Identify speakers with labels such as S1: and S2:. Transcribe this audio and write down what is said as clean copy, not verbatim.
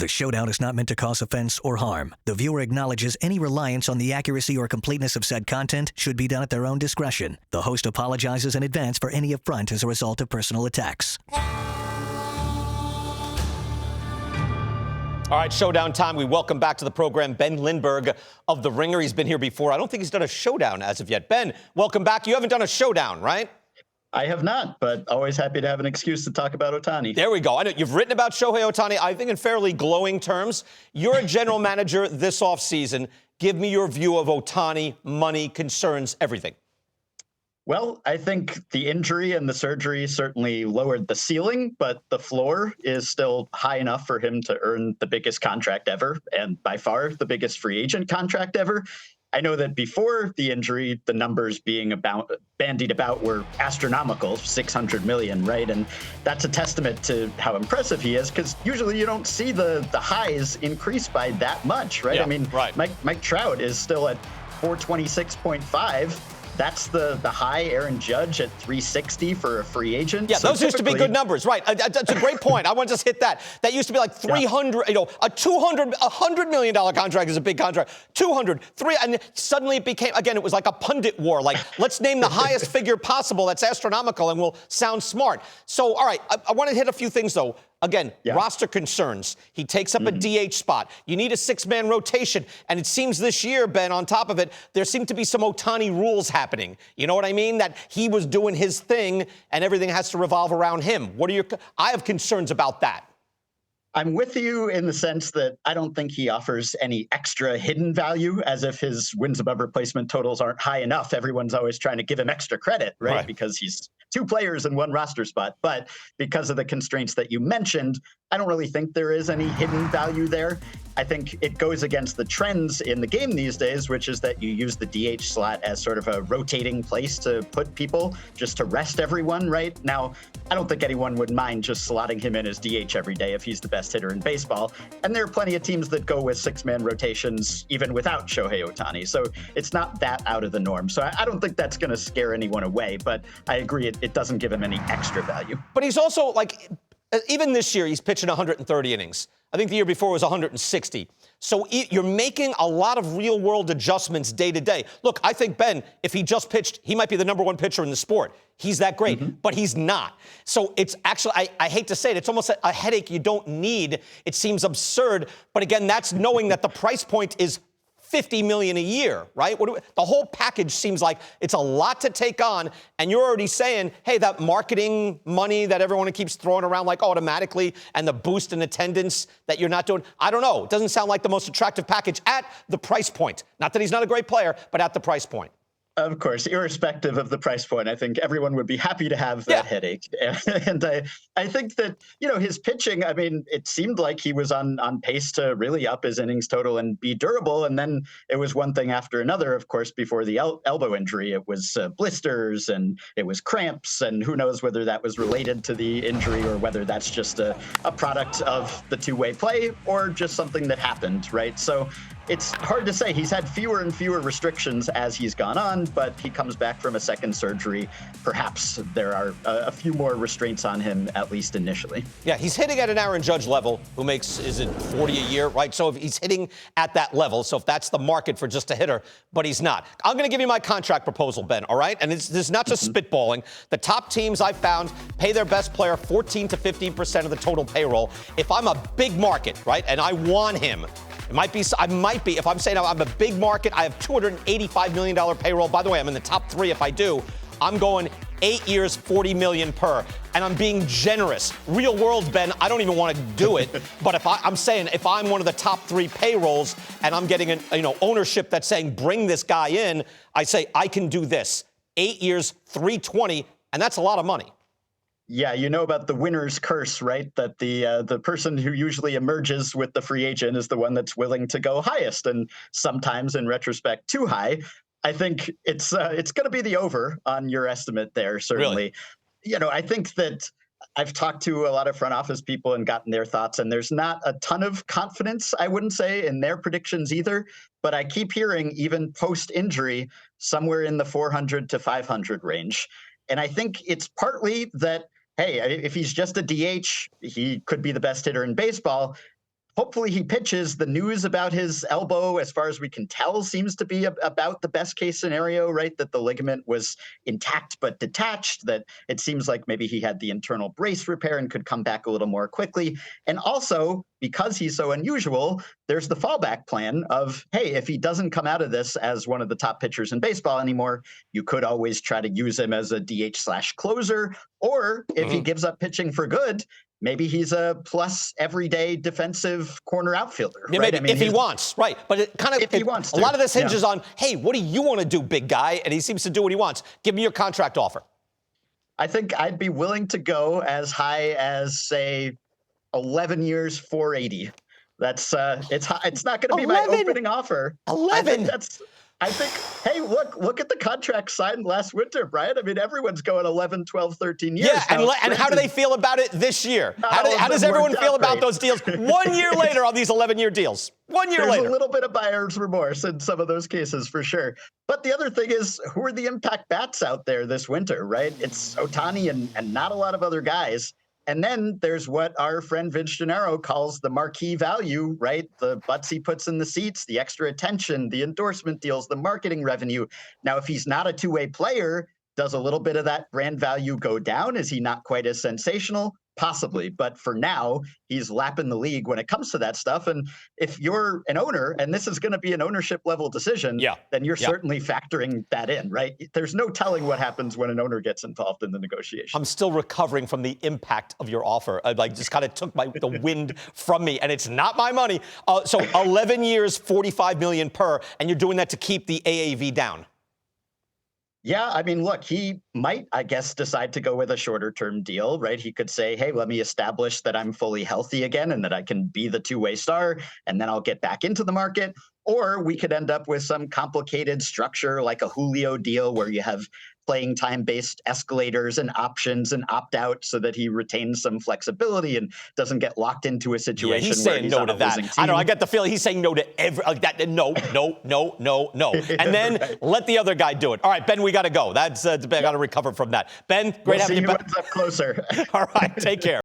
S1: The Showdown is not meant to cause offense or harm. The viewer acknowledges any reliance on the accuracy or completeness of said content should be done at their own discretion. The host apologizes in advance for any affront as a result of personal attacks.
S2: All right, Showdown time. We welcome back to the program Ben Lindbergh of The Ringer. He's been here before. I don't think he's done a Showdown as of yet. Ben, welcome back. You haven't done a Showdown, right?
S3: I have not, but always happy to have an excuse to talk about Ohtani.
S2: There we go. I know you've written about Shohei Ohtani, I think in fairly glowing terms. You're a general manager this offseason. Give me your view of Ohtani, money, concerns, everything.
S3: Well, I think the injury and the surgery certainly lowered the ceiling, but the floor is still high enough for him to earn the biggest contract ever, and by far the biggest free agent contract ever. I know that before the injury, the numbers being bandied about were astronomical, 600 million, right? And that's a testament to how impressive he is, because usually you don't see the highs increase by that much, right?
S2: Yeah,
S3: I mean,
S2: right.
S3: Mike Trout is still at 426.5. That's the high. Aaron Judge at 360 for a free agent.
S2: Yeah,
S3: so
S2: those used to be good numbers, right? That's a great point. I want to just hit that. That used to be like 300, a $100 million contract is a big contract. 200, 3, and suddenly it became, again, it was like a pundit war. Like, let's name the highest figure possible. That's astronomical and will sound smart. So, all right, I want to hit a few things, though. Again, roster concerns. He takes up a DH spot. You need a six-man rotation. And it seems this year, Ben, on top of it, there seem to be some Ohtani rules happening. You know what I mean? That he was doing his thing and everything has to revolve around him. I have concerns about that.
S3: I'm with you in the sense that I don't think he offers any extra hidden value, as if his wins above replacement totals aren't high enough. Everyone's always trying to give him extra credit, right? Because he's two players in one roster spot. But because of the constraints that you mentioned, I don't really think there is any hidden value there. I think it goes against the trends in the game these days, which is that you use the DH slot as sort of a rotating place to put people, just to rest everyone, right? Now, I don't think anyone would mind just slotting him in as DH every day if he's the best hitter in baseball. And there are plenty of teams that go with six-man rotations even without Shohei Ohtani. So it's not that out of the norm. So I don't think that's going to scare anyone away, but I agree it doesn't give him any extra value.
S2: But he's also, like, even this year, he's pitching 130 innings. I think the year before was 160. So you're making a lot of real-world adjustments day to day. Look, I think, Ben, if he just pitched, he might be the number one pitcher in the sport. He's that great, but he's not. So it's actually, I hate to say it, it's almost a headache you don't need. It seems absurd. But again, that's knowing that the price point is $50 million a year, right? The whole package seems like it's a lot to take on, and you're already saying, hey, that marketing money that everyone keeps throwing around like automatically and the boost in attendance that you're not doing, I don't know. It doesn't sound like the most attractive package at the price point. Not that he's not a great player, but at the price point.
S3: Of course, irrespective of the price point, I think everyone would be happy to have that headache. And I think that, his pitching, I mean, it seemed like he was on pace to really up his innings total and be durable. And then it was one thing after another, of course, before the elbow injury. It was blisters and it was cramps. And who knows whether that was related to the injury or whether that's just a product of the two-way play or just something that happened, right? So it's hard to say. He's had fewer and fewer restrictions as he's gone on, but he comes back from a second surgery. Perhaps there are a few more restraints on him, at least initially.
S2: Yeah, he's hitting at an Aaron Judge level, who makes, is it 40 a year, right? So if he's hitting at that level, so if that's the market for just a hitter, but he's not. I'm going to give you my contract proposal, Ben, all right? And this is not just spitballing. The top teams I've found pay their best player 14 to 15% of the total payroll. If I'm a big market, right, and I want him, if I'm saying I'm a big market, I have $285 million payroll. By the way, I'm in the top 3 if I do. I'm going 8 years, $40 million per. And I'm being generous. Real world, Ben, I don't even want to do it. But I'm saying if I'm one of the top 3 payrolls and I'm getting ownership that's saying bring this guy in, I say I can do this. 8 years, $320, and that's a lot of money.
S3: Yeah, you know about the winner's curse, right? That the person who usually emerges with the free agent is the one that's willing to go highest, and sometimes, in retrospect, too high. I think it's going to be the over on your estimate there, certainly. Really? I think that I've talked to a lot of front office people and gotten their thoughts, and there's not a ton of confidence, I wouldn't say, in their predictions either. But I keep hearing, even post-injury, somewhere in the 400 to 500 range. And I think it's partly that, hey, if he's just a DH, he could be the best hitter in baseball. hopefully he pitches. The news about his elbow, as far as we can tell, seems to be about the best case scenario, right? That the ligament was intact but detached, that it seems like maybe he had the internal brace repair and could come back a little more quickly. And also, because he's so unusual, there's the fallback plan of, hey, if he doesn't come out of this as one of the top pitchers in baseball anymore, you could always try to use him as a DH/closer. Or if he gives up pitching for good, maybe he's a plus everyday defensive corner outfielder.
S2: Yeah,
S3: right?
S2: maybe if he wants, right? But it kind of,
S3: if he wants to.
S2: A lot of this hinges on, hey, what do you want to do, big guy? And he seems to do what he wants. Give me your contract offer.
S3: I think I'd be willing to go as high as, say, 11 years, 480. That's it's not going to be my opening offer.
S2: 11.
S3: I think, hey, look at the contract signed last winter, Brian. I mean, everyone's going 11, 12, 13 years.
S2: Yeah, and how do they feel about it this year? How does everyone feel about those deals 1 year later on these 11-year deals? 1 year later.
S3: There's a little bit of buyer's remorse in some of those cases for sure. But the other thing is, who are the impact bats out there this winter, right? It's Ohtani and not a lot of other guys. And then there's what our friend Vince Gennaro calls the marquee value, right? The butts he puts in the seats, the extra attention, the endorsement deals, the marketing revenue. Now, if he's not a two-way player, does a little bit of that brand value go down? Is he not quite as sensational? Possibly. But for now, he's lapping the league when it comes to that stuff. And if you're an owner, and this is going to be an ownership level decision, then you're certainly factoring that in, right? There's no telling what happens when an owner gets involved in the negotiation.
S2: I'm still recovering from the impact of your offer. I just kind of took the wind from me, and it's not my money. So 11 years, $45 million per, and you're doing that to keep the AAV down.
S3: Yeah, I mean, look, he might, I guess, decide to go with a shorter-term deal, right? He could say, hey, let me establish that I'm fully healthy again and that I can be the two-way star, and then I'll get back into the market. Or we could end up with some complicated structure like a Julio deal where you have playing time-based escalators and options and opt-out so that he retains some flexibility and doesn't get locked into a situation
S2: he's
S3: where
S2: saying
S3: he's
S2: no
S3: on
S2: to
S3: a
S2: that.
S3: losing team.
S2: I don't know. I get the feeling he's saying no to every that. No. And then let the other guy do it. All right, Ben, we got to go. I got to recover from that. Ben, great having you back.
S3: We'll see who ends up closer.
S2: All right, take care.